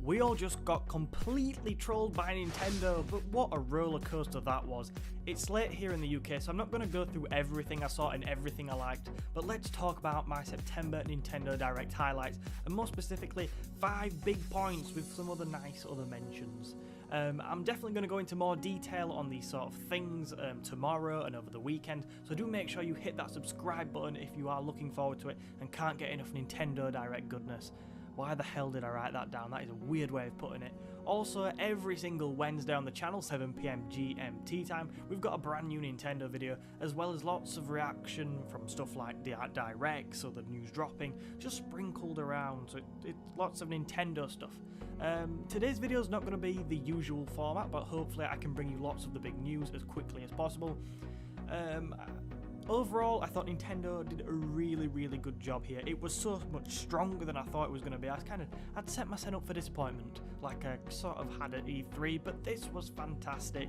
We all just got completely trolled by Nintendo, but what a roller coaster that was. It's late here in the UK, so I'm not going to go through everything I saw and everything I liked, but let's talk about my September Nintendo Direct highlights, and more specifically, 5 big points with some other nice other mentions. I'm definitely going to go into more detail on these sort of things tomorrow and over the weekend, so do make sure you hit that subscribe button if you are looking forward to it and can't get enough Nintendo Direct goodness. Why the hell did I write that down? That is a weird way of putting it. Also, every single Wednesday on the channel, 7 PM GMT time, we've got a brand new Nintendo video, as well as lots of reaction from stuff like the Directs or the news dropping, just sprinkled around, so it's lots of Nintendo stuff. Today's video is not going to be the usual format, but hopefully I can bring you lots of the big news as quickly as possible. Overall, I thought Nintendo did a really good job here. It was so much stronger than I thought it was going to be. I'd set myself up for disappointment, like I sort of had at E3, but this was fantastic.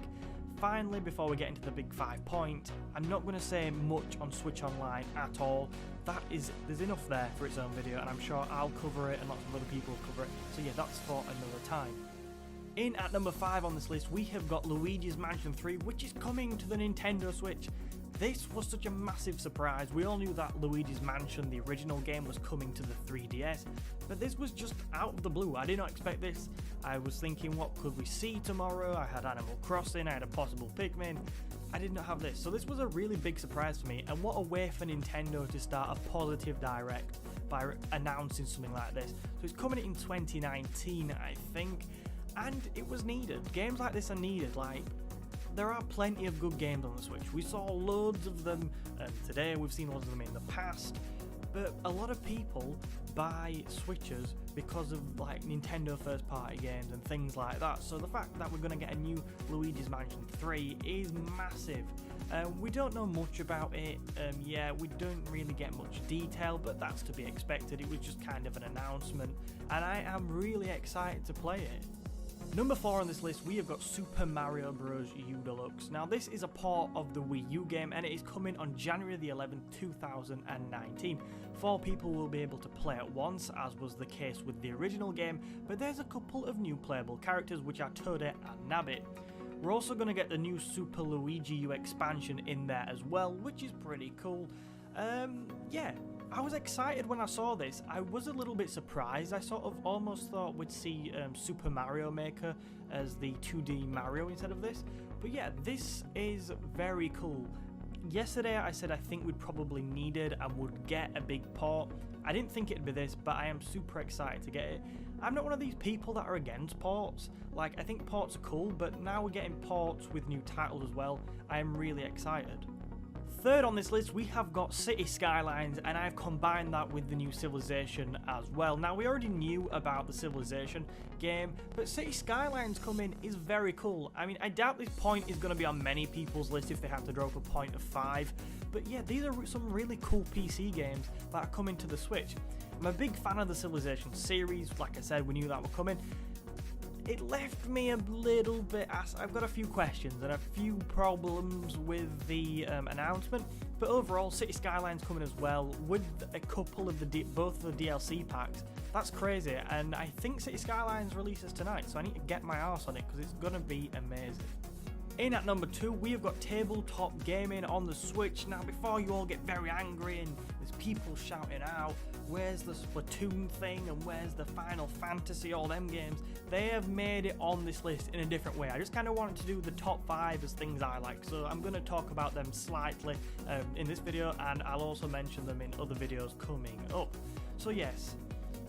Finally, before we get into the big 5 point, I'm not going to say much on Switch Online at all. There's enough there for its own video, and I'm sure I'll cover it and lots of other people will cover it. So yeah, that's for another time. In at number 5 on this list, we have got Luigi's Mansion 3, which is coming to the Nintendo Switch. This was such a massive surprise. We all knew that Luigi's Mansion, the original game, was coming to the 3DS, but this was just out of the blue. I did not expect this. I was thinking, what could we see tomorrow? I had Animal Crossing, I had a possible Pikmin. I did not have this, so this was a really big surprise for me, and what a way for Nintendo to start a positive Direct by announcing something like this. So it's coming in 2019, I think, and it was needed. Games like this are needed. There are plenty of good games on the Switch. We saw loads of them today, we've seen loads of them in the past, but a lot of people buy Switches because of Nintendo first party games and things like that, so the fact that we're going to get a new Luigi's Mansion 3 is massive. We don't know much about it, we don't really get much detail, but that's to be expected. It was just kind of an announcement, and I am really excited to play it. Number 4 on this list, we have got Super Mario Bros. U Deluxe. Now, this is a port of the Wii U game, and it is coming on January the 11th, 2019. 4 people will be able to play at once, as was the case with the original game, but there's a couple of new playable characters, which are Toadette and Nabbit. We're also going to get the new Super Luigi U expansion in there as well, which is pretty cool. I was excited when I saw this. I was a little bit surprised. I sort of almost thought we'd see Super Mario Maker as the 2D Mario instead of this. But yeah, this is very cool. Yesterday I said I think we'd probably need it and would get a big port. I didn't think it'd be this, but I am super excited to get it. I'm not one of these people that are against ports. I think ports are cool, but now we're getting ports with new titles as well. I am really excited. Third on this list, we have got City Skylines, and I've combined that with the new Civilization as well. Now, we already knew about the Civilization game, but City Skylines coming is very cool. I mean, I doubt this point is going to be on many people's list if they have to drop a point of 5, but yeah, these are some really cool PC games that are coming to the Switch. I'm a big fan of the Civilization series. Like I said, we knew that were coming. It left me a little bit. I've got a few questions and a few problems with the announcement, but overall, City Skylines coming as well with a couple of both of the DLC packs. That's crazy, and I think City Skylines releases tonight, so I need to get my arse on it because it's gonna be amazing. In at number 2, we have got tabletop gaming on the Switch. Now, before you all get very angry and there's people shouting out, where's the Splatoon thing and where's the Final Fantasy, all them games, they have made it on this list in a different way. I just kind of wanted to do the top 5 as things I like, so I'm going to talk about them slightly in this video, and I'll also mention them in other videos coming up. So yes,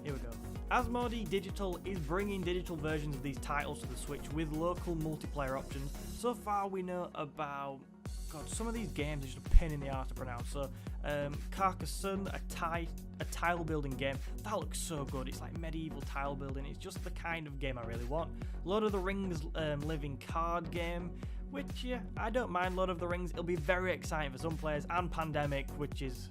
here we go. Asmodee Digital is bringing digital versions of these titles to the Switch with local multiplayer options. So far we know about, some of these games are just a pain in the arse to pronounce. So Carcassonne, a tile building game, that looks so good. It's like medieval tile building. It's just the kind of game I really want. Lord of the Rings living card game, which yeah, I don't mind Lord of the Rings. It'll be very exciting for some players, and Pandemic, which is,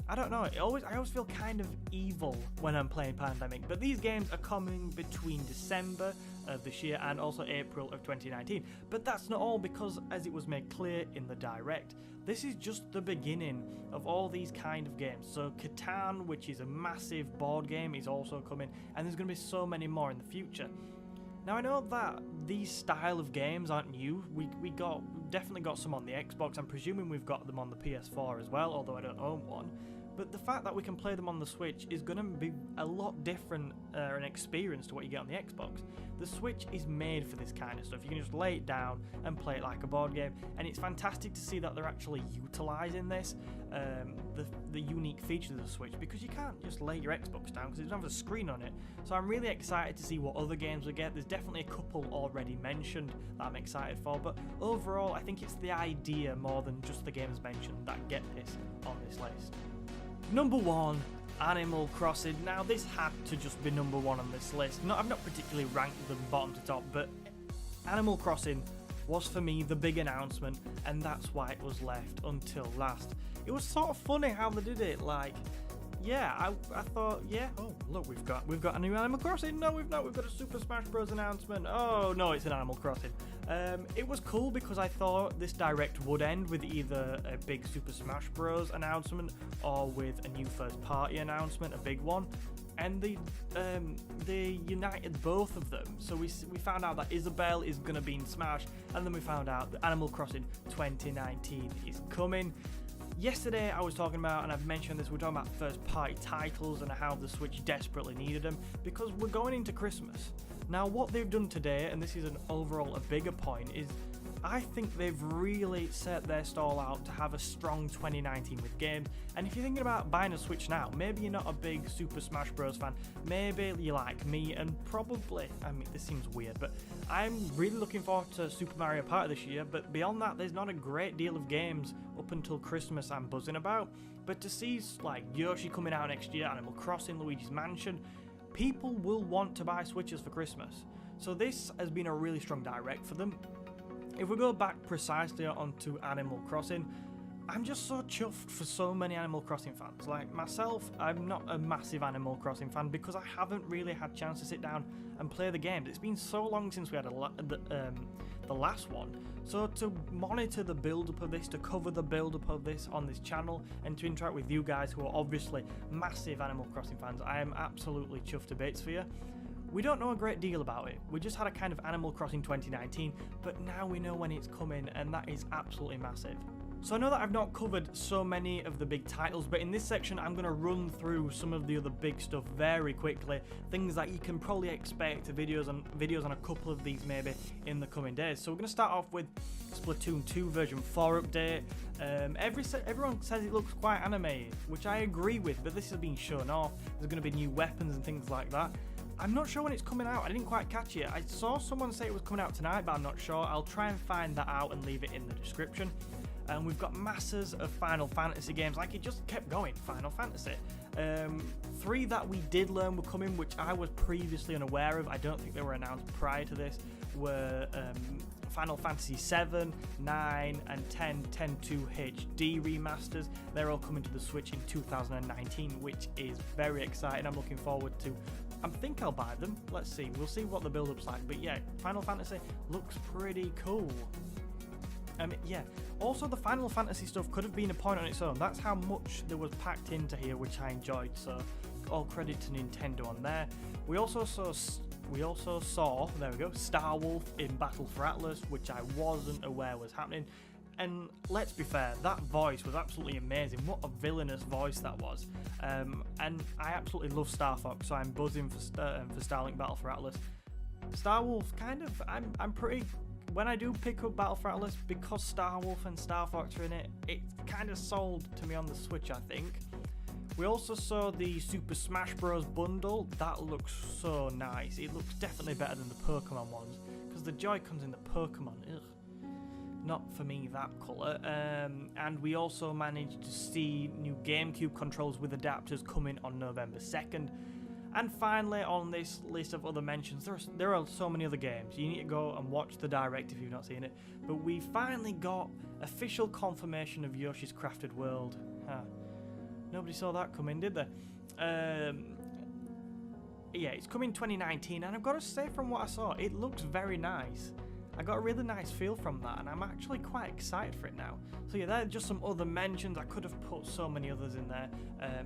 I don't know, I always feel kind of evil when I'm playing Pandemic, but these games are coming between December of this year and also April of 2019. But that's not all, because as it was made clear in the Direct, this is just the beginning of all these kind of games. So Catan, which is a massive board game, is also coming, and there's going to be so many more in the future. Now, I know that these style of games aren't new. We definitely got some on the Xbox. I'm presuming we've got them on the PS4 as well, although I don't own one. But the fact that we can play them on the Switch is going to be a lot different an experience to what you get on the Xbox. The Switch is made for this kind of stuff. You can just lay it down and play it like a board game, and it's fantastic to see that they're actually utilising this, the unique features of the Switch, because you can't just lay your Xbox down because it doesn't have a screen on it. So I'm really excited to see what other games we get. There's definitely a couple already mentioned that I'm excited for, but overall I think it's the idea more than just the games mentioned that get this on this list. Number 1, Animal Crossing. Now, this had to just be number 1 on this list. I've not particularly ranked them bottom to top, but Animal Crossing was for me the big announcement, and that's why it was left until last. It was sort of funny how they did it. Like, yeah, I thought, yeah, oh look, we've got a new Animal Crossing. No, we've not. We've got a Super Smash Bros. Announcement. Oh no, it's an Animal Crossing. It was cool because I thought this Direct would end with either a big Super Smash Bros. Announcement or with a new first party announcement, a big one. And they united both of them. So we found out that Isabelle is going to be in Smash, and then we found out that Animal Crossing 2019 is coming. Yesterday I was talking about, and I've mentioned this, we're talking about first party titles and how the Switch desperately needed them because we're going into Christmas. Now what they've done today, and this is an overall a bigger point, is I think they've really set their stall out to have a strong 2019 with games. And if you're thinking about buying a Switch now, maybe you're not a big Super Smash Bros. Fan, maybe you're like me, and probably, I mean, this seems weird, but I'm really looking forward to Super Mario Party this year, but beyond that, there's not a great deal of games up until Christmas I'm buzzing about. But to see like Yoshi coming out next year, Animal Crossing, Luigi's Mansion, people will want to buy Switches for Christmas. So this has been a really strong Direct for them. If we go back precisely onto Animal Crossing, I'm just so chuffed for so many Animal Crossing fans. Like myself, I'm not a massive Animal Crossing fan because I haven't really had a chance to sit down and play the games. It's been so long since we had the last one. So to monitor the build-up of this, to cover the build-up of this on this channel, and to interact with you guys who are obviously massive Animal Crossing fans, I am absolutely chuffed to bits for you. We don't know a great deal about it. We just had a kind of Animal Crossing 2019, but now we know when it's coming, and that is absolutely massive. So I know that I've not covered so many of the big titles, but in this section I'm going to run through some of the other big stuff very quickly, things that you can probably expect, videos on a couple of these maybe in the coming days. So we're going to start off with Splatoon 2 version 4 update. Everyone says it looks quite anime, which I agree with, but this has been shown off. There's going to be new weapons and things like that. I'm not sure when it's coming out. I didn't quite catch it. I saw someone say it was coming out tonight, but I'm not sure. I'll try and find that out and leave it in the description. And we've got masses of Final Fantasy games. Like, it just kept going. Final Fantasy. 3 that we did learn were coming, which I was previously unaware of. I don't think they were announced prior to this. Were Final Fantasy 7, 9, and 10, 10.2 HD remasters. They're all coming to the Switch in 2019, which is very exciting. I'm looking forward to. I think I'll buy them. Let's see. We'll see what the build-up's like. But yeah, Final Fantasy looks pretty cool. Yeah. Also, the Final Fantasy stuff could have been a point on its own. That's how much there was packed into here, which I enjoyed. So, all credit to Nintendo on there. We also saw, there we go, Star Wolf in Battle for Atlas, which I wasn't aware was happening. And let's be fair, that voice was absolutely amazing. What a villainous voice that was. And I absolutely love Star Fox, so I'm buzzing for Starlink Battle for Atlas. Star Wolf, kind of, I'm pretty. When I do pick up Battle for Atlas, because Star Wolf and Star Fox are in it, it's kind of sold to me on the Switch, I think. We also saw the Super Smash Bros. Bundle. That looks so nice. It looks definitely better than the Pokemon ones, because the Joy-Cons in the Pokemon, ugh. Not for me, that colour. And we also managed to see new GameCube controls with adapters coming on November 2nd. And finally, on this list of other mentions, there are so many other games. You need to go and watch the Direct if you've not seen it. But we finally got official confirmation of Yoshi's Crafted World. Nobody saw that coming, did they? yeah, it's coming 2019, and I've got to say, from what I saw, it looks very nice. I got a really nice feel from that, and I'm actually quite excited for it now. So yeah, there are just some other mentions. I could have put so many others in there,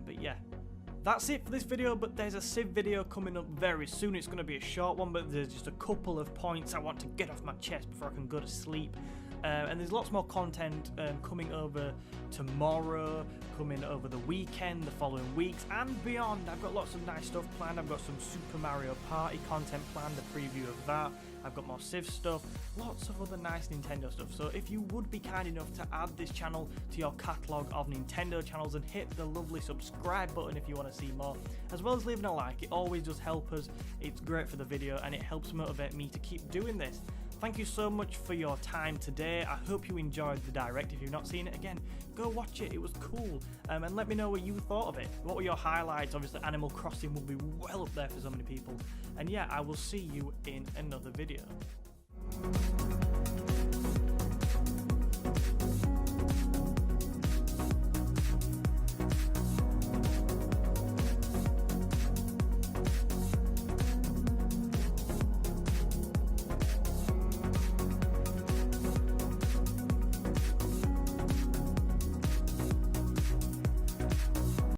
but yeah. That's it for this video, but there's a Civ video coming up very soon. It's going to be a short one, but there's just a couple of points I want to get off my chest before I can go to sleep. And there's lots more content coming over tomorrow, coming over the weekend, the following weeks, and beyond. I've got lots of nice stuff planned. I've got some Super Mario Party content planned, a preview of that. I've got more Civ stuff, lots of other nice Nintendo stuff. So if you would be kind enough to add this channel to your catalogue of Nintendo channels and hit the lovely subscribe button if you want to see more, as well as leaving a like, it always does help us. It's great for the video and it helps motivate me to keep doing this. Thank you so much for your time today. I hope you enjoyed the direct. If you've not seen it, again, go watch it. It was cool. And let me know what you thought of it. What were your highlights? Obviously, Animal Crossing will be well up there for so many people. And yeah, I will see you in another video.